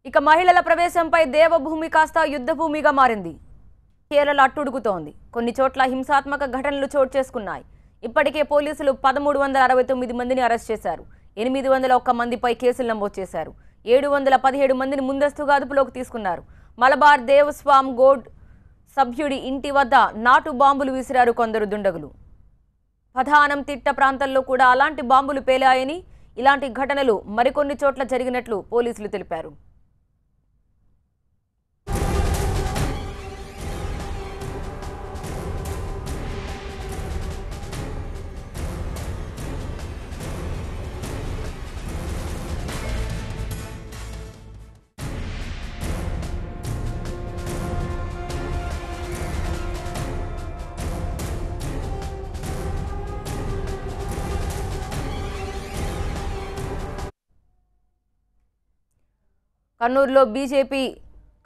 ఇక మహిళల ప్రవేశంపై దేవభూమి కాస్త యుద్ధభూమిగా మారింది. కేరళ అట్టుడుగుతోంది. కొన్ని చోట్ల హింసాత్మక ఘటనలు చోటు చేసుకున్నాయి. ఇప్పటికే పోలీసులు 1369 మందిని అరెస్ట్ చేశారు. 801 మందిపై కేసులు నమోదు చేశారు. 717 మందిని ముందస్తుగా అదుపులోకి తీసుకున్నారు. మలబార్ దేవస్వామ్ గోడ్ సభ్యుడి ఇంటి వద్ద నాటు బాంబులు విసిరారు కొందరు దుండగులు. పధానం తిట్ట ప్రాంతంలో కూడా అలాంటి బాంబులు పేలాయని, ఇలాంటి ఘటనలు మరికొన్ని చోట్ల జరిగినట్లు పోలీసులు తెలిపారు. కన్నూరులో బీజేపీ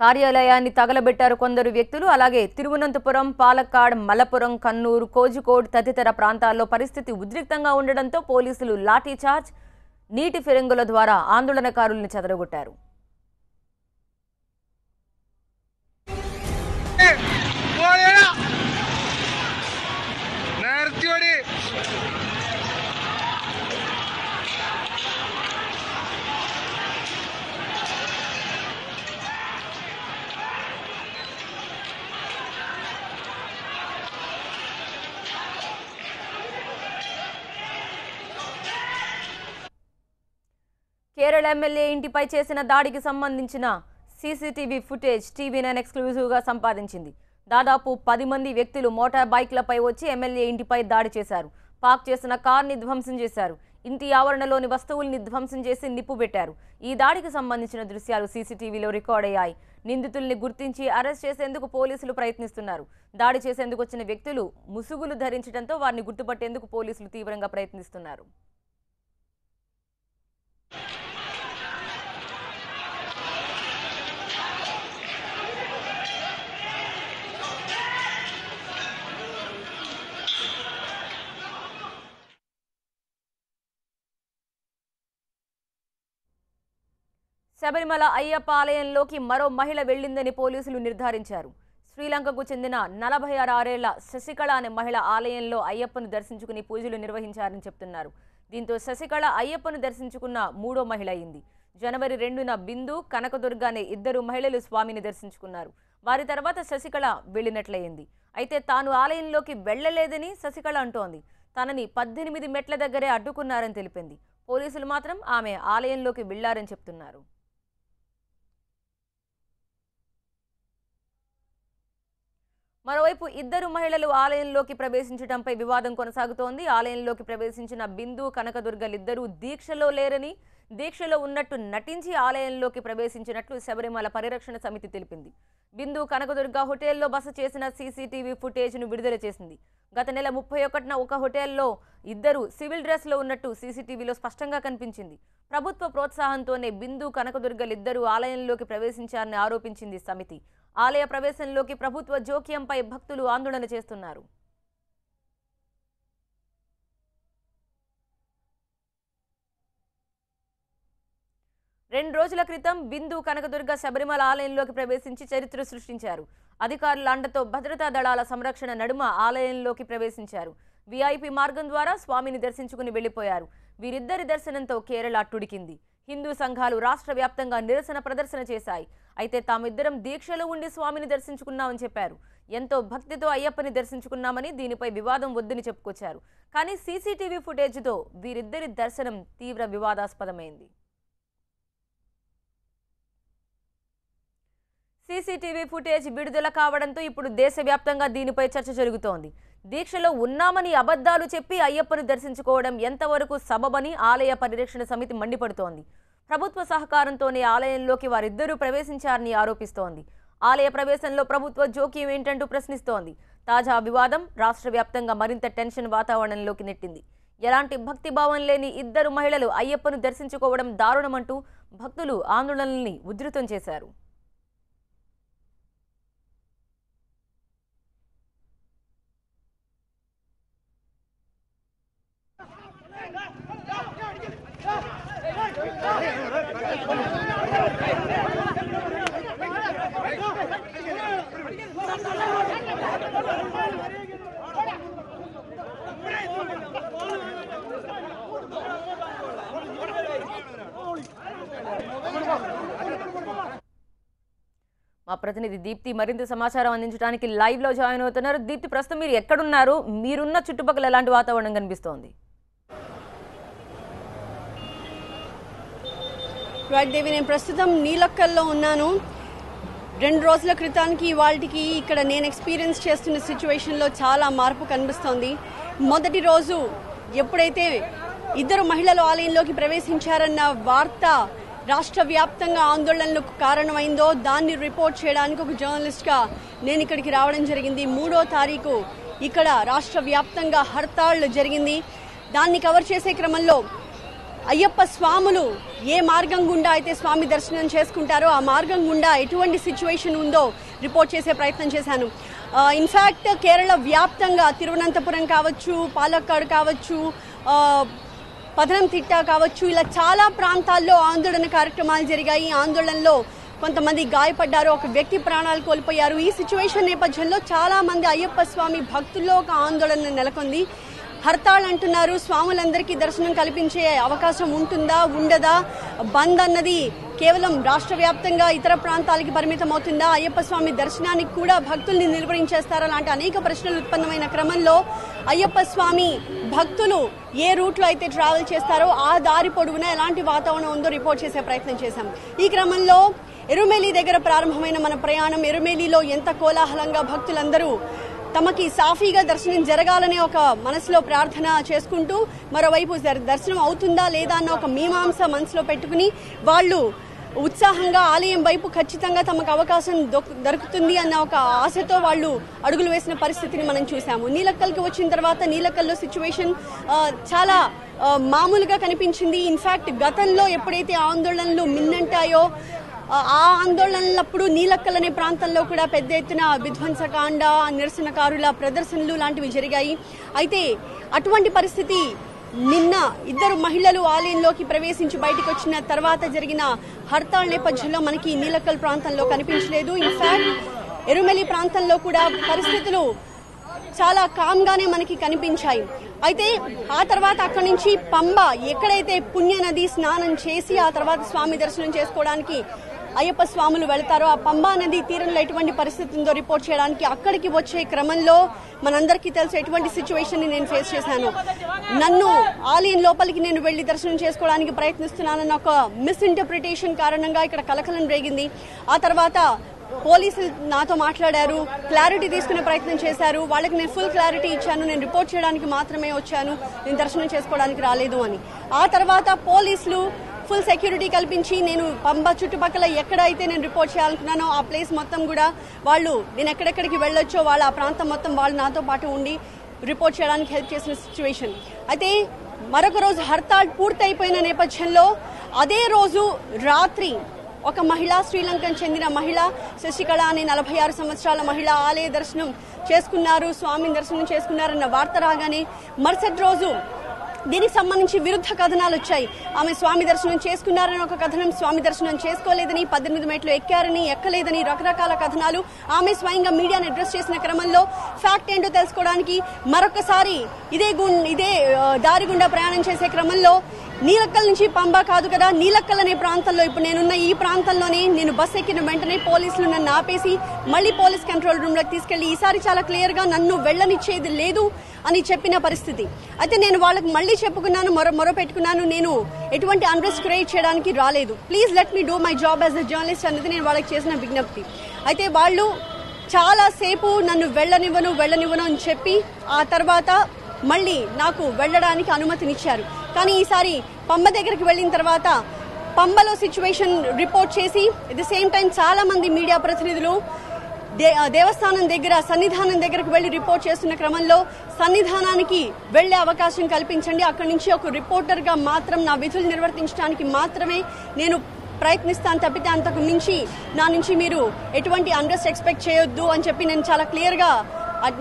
కార్యాలయాన్ని తగలబెట్టారు కొందరు వ్యక్తులు. అలాగే తిరువనంతపురం, పాలక్కాడ్, మలపురం, కన్నూరు, కోజికోడ్ తదితర ప్రాంతాల్లో పరిస్థితి ఉద్రిక్తంగా ఉండడంతో పోలీసులు లాఠీచార్జ్, నీటి ఫిరంగుల ద్వారా ఆందోళనకారుల్ని చెదరగొట్టారు. కేరళ ఎమ్మెల్యే ఇంటిపై చేసిన దాడికి సంబంధించిన సీసీటీవీ ఫుటేజ్ టీవీ9 ఎక్స్క్లూజివ్గా సంపాదించింది. దాదాపు 10 మంది వ్యక్తులు మోటార్ బైక్లపై వచ్చి ఎమ్మెల్యే ఇంటిపై దాడి చేశారు. పార్క్ చేసిన కార్ని ధ్వంసం చేశారు. ఇంటి ఆవరణలోని వస్తువుల్ని ధ్వంసం చేసి నిప్పు పెట్టారు. ఈ దాడికి సంబంధించిన దృశ్యాలు సీసీటీవీలో రికార్డ్ అయ్యాయి. నిందితుల్ని గుర్తించి అరెస్ట్ చేసేందుకు పోలీసులు ప్రయత్నిస్తున్నారు. దాడి చేసేందుకు వచ్చిన వ్యక్తులు ముసుగులు ధరించడంతో వారిని గుర్తుపట్టేందుకు పోలీసులు తీవ్రంగా ప్రయత్నిస్తున్నారు. శబరిమల అయ్యప్ప ఆలయంలోకి మరో మహిళ వెళ్లిందని పోలీసులు నిర్ధారించారు. శ్రీలంకకు చెందిన 46 శశికళ అనే మహిళ ఆలయంలో అయ్యప్పను దర్శించుకుని పూజలు నిర్వహించారని చెప్తున్నారు. దీంతో శశికళ అయ్యప్పను దర్శించుకున్న 3వ మహిళ అయింది. జనవరి 2న బిందు, కనకదుర్గ అనే 2 మహిళలు స్వామిని దర్శించుకున్నారు. వారి తర్వాత శశికళ వెళ్లినట్లయింది. అయితే తాను ఆలయంలోకి వెళ్లలేదని శశికళ అంటోంది. తనని 18 మెట్ల దగ్గరే అడ్డుకున్నారని తెలిపింది. పోలీసులు మాత్రం ఆమె ఆలయంలోకి వెళ్లారని చెప్తున్నారు. మరోవైపు 2 మహిళలు ఆలయంలోకి ప్రవేశించడంపై వివాదం కొనసాగుతోంది. ఆలయంలోకి ప్రవేశించిన బిందు, కనకదుర్గలిద్దరూ దీక్షలో లేరని, దీక్షలో ఉన్నట్టు నటించి ఆలయంలోకి ప్రవేశించినట్లు శబరిమల పరిరక్షణ సమితి తెలిపింది. బిందు, కనకదుర్గ హోటల్లో బస చేసిన సీసీటీవీ ఫుటేజ్ను విడుదల చేసింది. గత నెల 31న ఒక హోటల్లో 2 సివిల్ డ్రెస్లో ఉన్నట్టు సీసీటీవీలో స్పష్టంగా కనిపించింది. ప్రభుత్వ ప్రోత్సాహంతోనే బిందు, కనకదుర్గలిద్దరూ ఆలయంలోకి ప్రవేశించారని ఆరోపించింది సమితి. ఆలయ ప్రవేశంలోకి ప్రభుత్వ జోక్యంపై భక్తులు ఆందోళన చేస్తున్నారు. రెండు రోజుల క్రితం బిందు, కనకదుర్గ శబరిమల ఆలయంలోకి ప్రవేశించి చరిత్ర సృష్టించారు. అధికారుల అండతో భద్రతా దళాల సంరక్షణ నడుమ ఆలయంలోకి ప్రవేశించారు. వీఐపీ మార్గం ద్వారా స్వామిని దర్శించుకుని వెళ్లిపోయారు. వీరిద్దరి దర్శనంతో కేరళ అట్టుడికింది. హిందూ సంఘాలు రాష్ట్ర వ్యాప్తంగా నిరసన ప్రదర్శన చేశాయి. అయితే తామిద్దరం దీక్షలో ఉండి స్వామిని దర్శించుకున్నామని చెప్పారు. ఎంతో భక్తితో అయ్యప్పని దర్శించుకున్నామని, దీనిపై వివాదం వద్దని చెప్పుకొచ్చారు. కానీ సీసీటీవీ ఫుటేజ్తో వీరిద్దరి దర్శనం తీవ్ర వివాదాస్పదమైంది. సీసీటీవీ ఫుటేజ్ విడుదల కావడంతో ఇప్పుడు దేశవ్యాప్తంగా దీనిపై చర్చ జరుగుతోంది. దీక్షలో ఉన్నామని అబద్ధాలు చెప్పి అయ్యప్పను దర్శించుకోవడం ఎంతవరకు సబబని ఆలయ పరిరక్షణ సమితి మండిపడుతోంది. ప్రభుత్వ సహకారంతోనే ఆలయంలోకి వారిద్దరూ ప్రవేశించారని ఆరోపిస్తోంది. ఆలయ ప్రవేశంలో ప్రభుత్వ జోక్యం ఏంటంటూ ప్రశ్నిస్తోంది. తాజా వివాదం రాష్ట్ర వ్యాప్తంగా మరింత టెన్షన్ వాతావరణంలోకి నెట్టింది. ఎలాంటి భక్తిభావం లేని 2 మహిళలు అయ్యప్పను దర్శించుకోవడం దారుణమంటూ భక్తులు ఆందోళనల్ని ఉధృతం చేశారు. Hey! మా ప్రతినిధి దీప్తి మరింత సమాచారం అందించడానికి లైవ్ లో జాయిన్ అవుతున్నారు. దీప్తి, ప్రస్తుతం మీరు ఎక్కడున్నారు? మీరున్న చుట్టుపక్కల ఎలాంటి వాతావరణం కనిపిస్తోంది? రైట్ దేవి, నేను ప్రస్తుతం నీలక్కల్లో ఉన్నాను. 2 రోజుల క్రితానికి ఇవాళకి ఇక్కడ నేను ఎక్స్పీరియన్స్ చేస్తున్న సిచ్యువేషన్లో చాలా మార్పు కనిపిస్తోంది. మొదటి రోజు ఎప్పుడైతే 2 మహిళలు ఆలయంలోకి ప్రవేశించారన్న వార్త రాష్ట్ర వ్యాప్తంగా ఆందోళనలకు కారణమైందో దాన్ని రిపోర్ట్ చేయడానికి ఒక జర్నలిస్ట్గా నేను ఇక్కడికి రావడం జరిగింది. 3వ తారీఖు ఇక్కడ రాష్ట్ర వ్యాప్తంగా హర్తాళ్ జరిగింది. దాన్ని కవర్ చేసే క్రమంలో అయ్యప్ప స్వాములు ఏ మార్గం గుండా అయితే స్వామి దర్శనం చేసుకుంటారో ఆ మార్గం గుండా ఎటువంటి సిచ్యువేషన్ ఉందో రిపోర్ట్ చేసే ప్రయత్నం చేశాను. ఇన్ఫ్యాక్ట్ కేరళ వ్యాప్తంగా తిరువనంతపురం కావచ్చు, పాలక్కాడ్ కావచ్చు, పథనంతిట్ట కావచ్చు, ఇలా చాలా ప్రాంతాల్లో ఆందోళన కార్యక్రమాలు జరిగాయి. ఆందోళనలో కొంతమంది గాయపడ్డారు, ఒక వ్యక్తి ప్రాణాలు కోల్పోయారు. ఈ సిచ్యువేషన్ నేపథ్యంలో చాలా మంది అయ్యప్ప స్వామి భక్తుల్లో ఒక ఆందోళన నెలకొంది. హర్తాళ్ అంటున్నారు, స్వాములందరికీ దర్శనం కల్పించే అవకాశం ఉంటుందా ఉండదా, బంద్ అన్నది కేవలం రాష్ట్ర వ్యాప్తంగా ఇతర ప్రాంతాలకి పరిమితం అవుతుందా, అయ్యప్ప స్వామి దర్శనానికి కూడా భక్తుల్ని నిలువరించేస్తారా, లాంటి అనేక ప్రశ్నలు ఉత్పన్నమైన క్రమంలో అయ్యప్ప స్వామి భక్తులు ఏ రూట్లో అయితే ట్రావెల్ చేస్తారో ఆ దారి పొడవునా ఎలాంటి వాతావరణం ఉందో రిపోర్ట్ చేసే ప్రయత్నం చేశాం. ఈ క్రమంలో ఎరుమేలి దగ్గర ప్రారంభమైన మన ప్రయాణం, ఎరుమేలిలో ఎంత కోలాహలంగా భక్తులందరూ తమకి సాఫీగా దర్శనం జరగాలనే ఒక మనసులో ప్రార్థన చేసుకుంటూ, మరోవైపు దర్శనం అవుతుందా లేదా అన్న ఒక మీమాంస మనసులో పెట్టుకుని వాళ్ళు ఉత్సాహంగా ఆలయం వైపు ఖచ్చితంగా తమకు అవకాశం దొరుకుతుంది అన్న ఒక ఆశతో వాళ్ళు అడుగులు వేసిన పరిస్థితిని మనం చూసాము. నీలక్కల్కి వచ్చిన తర్వాత నీలక్కల్లో సిచ్యువేషన్ చాలా మామూలుగా కనిపించింది. ఇన్ఫ్యాక్ట్ గతంలో ఎప్పుడైతే ఆందోళనలు మిన్నంటాయో ఆ ఆందోళనలప్పుడు నీలక్కల్ అనే ప్రాంతంలో కూడా పెద్ద ఎత్తున విధ్వంసకాండ, నిరసనకారుల ప్రదర్శనలు లాంటివి జరిగాయి. అయితే అటువంటి పరిస్థితి నిన్న 2 మహిళలు ఆలయంలోకి ప్రవేశించి బయటకు వచ్చిన తర్వాత జరిగిన హర్తాళ్ నేపథ్యంలో మనకి నీలక్కల్ ప్రాంతంలో కనిపించలేదు. ఇన్ఫాక్ట్ ఎరుమెలి ప్రాంతంలో కూడా పరిస్థితులు చాలా కామ్గానే మనకి కనిపించాయి. అయితే ఆ తర్వాత అక్కడి నుంచి పంబ, ఎక్కడైతే పుణ్య నది స్నానం చేసి ఆ తర్వాత స్వామి దర్శనం చేసుకోవడానికి అయ్యప్ప స్వాములు వెళతారో ఆ పంబా నది తీరంలో ఎటువంటి పరిస్థితి ఉందో రిపోర్ట్ చేయడానికి అక్కడికి వచ్చే క్రమంలో మనందరికీ తెలిసి ఎటువంటి సిచ్యువేషన్ ని నేను ఫేస్ చేశాను. నన్ను ఆలయం లోపలికి నేను వెళ్లి దర్శనం చేసుకోవడానికి ప్రయత్నిస్తున్నానన్న ఒక మిస్ఇంటర్ప్రిటేషన్ కారణంగా ఇక్కడ కలకలం రేగింది. ఆ తర్వాత పోలీసులు నాతో మాట్లాడారు, క్లారిటీ తీసుకునే ప్రయత్నం చేశారు. వాళ్ళకి నేను ఫుల్ క్లారిటీ ఇచ్చాను, నేను రిపోర్ట్ చేయడానికి మాత్రమే వచ్చాను, నేను దర్శనం చేసుకోవడానికి రాలేదు అని. ఆ తర్వాత పోలీసులు ఫుల్ సెక్యూరిటీ కల్పించి నేను పంబ చుట్టుపక్కల ఎక్కడైతే నేను రిపోర్ట్ చేయాలనుకున్నానో ఆ ప్లేస్ మొత్తం కూడా వాళ్ళు నేను ఎక్కడెక్కడికి వెళ్ళొచ్చో వాళ్ళ ఆ ప్రాంతం మొత్తం వాళ్ళు నాతో పాటు ఉండి రిపోర్ట్ చేయడానికి హెల్ప్ చేసిన సిచ్యువేషన్. అయితే మరొక రోజు హర్తాళ్ పూర్తయిపోయిన నేపథ్యంలో అదే రోజు రాత్రి ఒక మహిళ, శ్రీలంకకు చెందిన మహిళ శశికళ అనే 46 సంవత్సరాల మహిళ ఆలయ దర్శనం చేసుకున్నారు, స్వామిని దర్శనం చేసుకున్నారన్న వార్త రాగానే మరుసటి రోజు దీనికి సంబంధించి విరుద్ధ కథనాలు వచ్చాయి. ఆమె స్వామి దర్శనం చేసుకున్నారని ఒక కథనం, స్వామి దర్శనం చేసుకోలేదని, 18 మెట్లు ఎక్కారని, ఎక్కలేదని, రకరకాల కథనాలు. ఆమె స్వయంగా మీడియాను అడ్రస్ చేసిన క్రమంలో ఫ్యాక్ట్ ఏంటో తెలుసుకోవడానికి మరొకసారి ఇదే దారి గుండా ప్రయాణం చేసే క్రమంలో నీలక్కల్ నుంచి పంబా కాదు కదా, నీలక్కల్ అనే ప్రాంతంలో ఇప్పుడు నేనున్న ఈ ప్రాంతంలోనే నేను బస్ ఎక్కిన వెంటనే పోలీసులు నన్ను ఆపేసి మళ్ళీ పోలీస్ కంట్రోల్ రూమ్ లోకి తీసుకెళ్లి ఈసారి చాలా క్లియర్ గా నన్ను వెళ్ళనిచ్చేది లేదు అని చెప్పిన పరిస్థితి. అయితే నేను వాళ్ళకి మళ్ళీ చెప్పుకున్నాను, మొర పెట్టుకున్నాను, నేను ఎటువంటి అన్రెస్ట్ క్రియేట్ చేయడానికి రాలేదు, please let me do my job as a journalist అన్నది నేను వాళ్ళకి చేసిన విజ్ఞప్తి. అయితే వాళ్ళు చాలా సేపు నన్ను వెళ్ళనివ్వను అని చెప్పి ఆ తర్వాత మళ్ళీ నాకు వెళ్ళడానికి అనుమతినిచ్చారు. కానీ ఈసారి పంబ దగ్గరికి వెళ్ళిన తర్వాత పంబలో సిచ్యువేషన్ రిపోర్ట్ చేసి అట్ ది సేమ్ టైం చాలా మంది మీడియా ప్రతినిధులు దేవస్థానం దగ్గర సన్నిధానం దగ్గరకు వెళ్లి రిపోర్ట్ చేస్తున్న క్రమంలో సన్నిధానానికి వెళ్లే అవకాశం కల్పించండి, అక్కడి నుంచి ఒక రిపోర్టర్ గా మాత్రం నా విధులు నిర్వర్తించడానికి మాత్రమే నేను ప్రయత్నిస్తాను తప్పితే అంతకు మించి నా నుంచి మీరు ఎటువంటి అన్రెస్ట్ ఎక్స్పెక్ట్ చేయొద్దు అని చెప్పి నేను చాలా క్లియర్ గా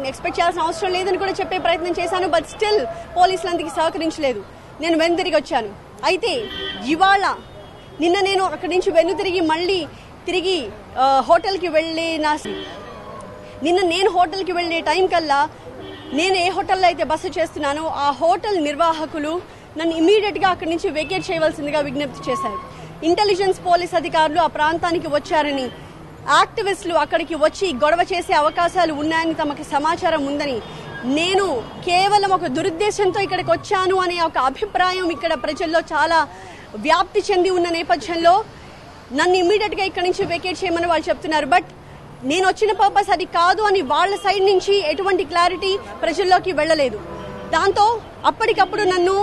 ఎక్స్పెక్ట్ చేయాల్సిన అవసరం లేదని కూడా చెప్పే ప్రయత్నం చేశాను. బట్ స్టిల్ పోలీసులందరికీ సహకరించలేదు, నేను వెనుతిరిగి వచ్చాను. అయితే ఇవాళ నిన్న నేను అక్కడి నుంచి మళ్ళీ తిరిగి హోటల్కి నేను హోటల్కి వెళ్ళే టైం కల్లా నేను ఏ హోటల్లో అయితే బస చేస్తున్నానో ఆ హోటల్ నిర్వాహకులు నన్ను ఇమీడియట్గా అక్కడి నుంచి వెకేట్ చేయవలసిందిగా విజ్ఞప్తి చేశారు. ఇంటెలిజెన్స్ పోలీస్ అధికారులు ఆ ప్రాంతానికి వచ్చారని యాక్టివిస్టులు అక్కడికి వచ్చి గొడవ చేసే అవకాశాలు ఉన్నాయని తమకు సమాచారం ఉందని, నేను కేవలం ఒక దురుద్దేశంతో ఇక్కడికి వచ్చాను అనే ఒక అభిప్రాయం ఇక్కడ ప్రజల్లో చాలా వ్యాప్తి చెంది ఉన్న నేపథ్యంలో నన్ను ఇమ్మీడియట్గా ఇక్కడి నుంచి వెకేట్ చేయమని వాళ్ళు చెప్తున్నారు. బట్ నేను వచ్చిన పర్పస్ అది కాదు అని వాళ్ళ సైడ్ నుంచి ఎటువంటి క్లారిటీ ప్రజల్లోకి వెళ్ళలేదు. దాంతో అప్పటికప్పుడు నన్ను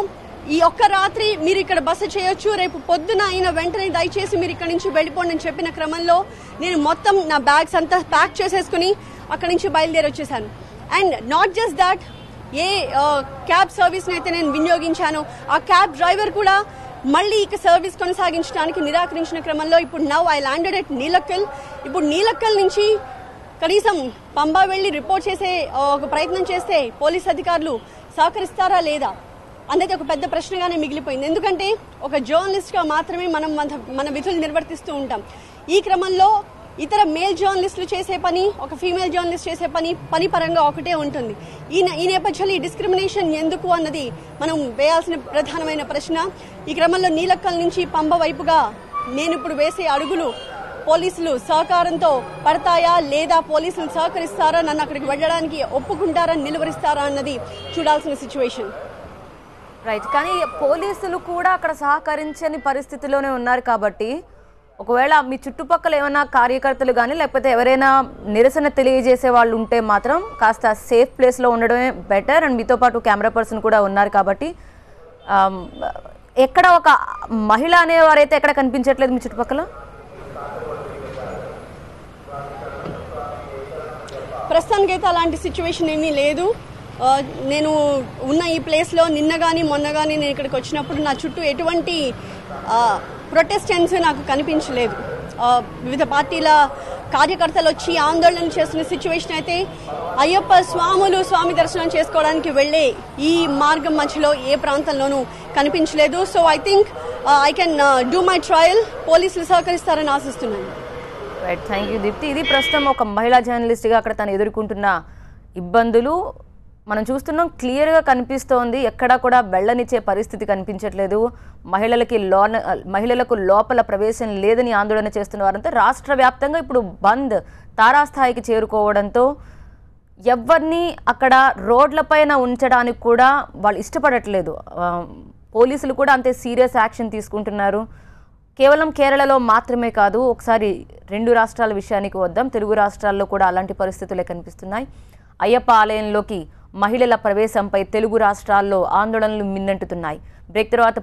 ఈ ఒక్క రాత్రి మీరు ఇక్కడ బస చేయొచ్చు, రేపు పొద్దున అయిన వెంటనే దయచేసి మీరు ఇక్కడ నుంచి వెళ్ళిపోండి అని చెప్పిన క్రమంలో నేను మొత్తం నా బ్యాగ్స్ అంతా ప్యాక్ చేసేసుకుని అక్కడి నుంచి బయలుదేరి వచ్చేసాను. And not just that, A cab సర్వీస్ని అయితే నేను వినియోగించాను ఆ క్యాబ్ డ్రైవర్ కూడా మళ్ళీ ఇక సర్వీస్ కొనసాగించడానికి నిరాకరించిన క్రమంలో ఇప్పుడు now I landed at Nilakkal. ఇప్పుడు నీలక్కల్ నుంచి కనీసం పంబా వెళ్ళి రిపోర్ట్ చేసే ఒక ప్రయత్నం చేస్తే పోలీస్ అధికారులు సహకరిస్తారా లేదా అనేది ఒక పెద్ద ప్రశ్నగానే మిగిలిపోయింది. ఎందుకంటే ఒక జర్నలిస్ట్గా మాత్రమే మనం మన విధులు నిర్వర్తిస్తూ ఉంటాం. ఈ క్రమంలో ఇతర మేల్ జర్నలిస్టులు చేసే పని, ఒక ఫీమేల్ జర్నలిస్ట్ చేసే పని పరంగా ఒకటే ఉంటుంది. ఈ నేపథ్యంలో ఈ డిస్క్రిమినేషన్ ఎందుకు అన్నది మనం వేయాల్సిన ప్రధానమైన ప్రశ్న. ఈ క్రమంలో నీలక్కల్ నుంచి పంబ వైపుగా నేను ఇప్పుడు వేసే అడుగులు పోలీసులు సహకారంతో పడతాయా లేదా, పోలీసులు సహకరిస్తారా, నన్ను అక్కడికి వెళ్ళడానికి ఒప్పుకుంటారా, నిలువరిస్తారా అన్నది చూడాల్సిన సిచ్యువేషన్. రైట్. కానీ పోలీసులు కూడా అక్కడ సహకరించని పరిస్థితిలోనే ఉన్నారు కాబట్టి ఒకవేళ మీ చుట్టుపక్కల ఏమైనా కార్యకర్తలు కానీ లేకపోతే ఎవరైనా నిరసన తెలియజేసే వాళ్ళు ఉంటే మాత్రం కాస్త సేఫ్ ప్లేస్లో ఉండడమే బెటర్. అండ్ మీతో పాటు కెమెరా పర్సన్ కూడా ఉన్నారు కాబట్టి ఎక్కడ ఒక మహిళ అనేవారైతే ఎక్కడ కనిపించట్లేదు మీ చుట్టుపక్కల? ప్రస్తుతానికైతే అలాంటి సిచ్యువేషన్ ఏమీ లేదు. నేను ఉన్న ఈ ప్లేస్లో నిన్న కానీ మొన్న కానీ నేను ఇక్కడికి వచ్చినప్పుడు నా చుట్టూ ఎటువంటి ప్రొటెస్టెంట్స్ నాకు కనిపించలేదు. వివిధ పార్టీల కార్యకర్తలు వచ్చి ఆందోళన చేస్తున్న సిచ్యువేషన్ అయితే అయ్యప్ప స్వామి దర్శనం చేసుకోవడానికి వెళ్ళే ఈ మార్గం మధ్యలో ఏ ప్రాంతంలోనూ కనిపించలేదు. So I think I can do my trial. పోలీసులు సహకరిస్తారని ఆశిస్తున్నాను. Right, thank you Deepti. ఇది ప్రస్తుతం ఒక మహిళా జర్నలిస్ట్గా అక్కడ తను ఎదుర్కొంటున్న ఇబ్బందులు మనం చూస్తున్నాం. క్లియర్గా కనిపిస్తోంది, ఎక్కడా కూడా వెళ్ళనిచ్చే పరిస్థితి కనిపించట్లేదు. మహిళలకు లోపల ప్రవేశం లేదని ఆందోళన చేస్తున్న వారంతా రాష్ట్ర వ్యాప్తంగా ఇప్పుడు బంద్ తారాస్థాయికి చేరుకోవడంతో ఎవరిని అక్కడ రోడ్లపైన ఉంచడానికి కూడా వాళ్ళు ఇష్టపడట్లేదు. పోలీసులు కూడా అంతే సీరియస్ యాక్షన్ తీసుకుంటున్నారు. కేవలం కేరళలో మాత్రమే కాదు, ఒకసారి 2 రాష్ట్రాల విషయానికి వద్దాం. తెలుగు రాష్ట్రాల్లో కూడా అలాంటి పరిస్థితులే కనిపిస్తున్నాయి. అయ్యప్ప ఆలయంలోకి మహిళల ప్రవేశంపై తెలుగు రాష్ట్రాల్లో ఆందోళనలు మిన్నంటుతున్నాయి. బ్రేక్ తర్వాత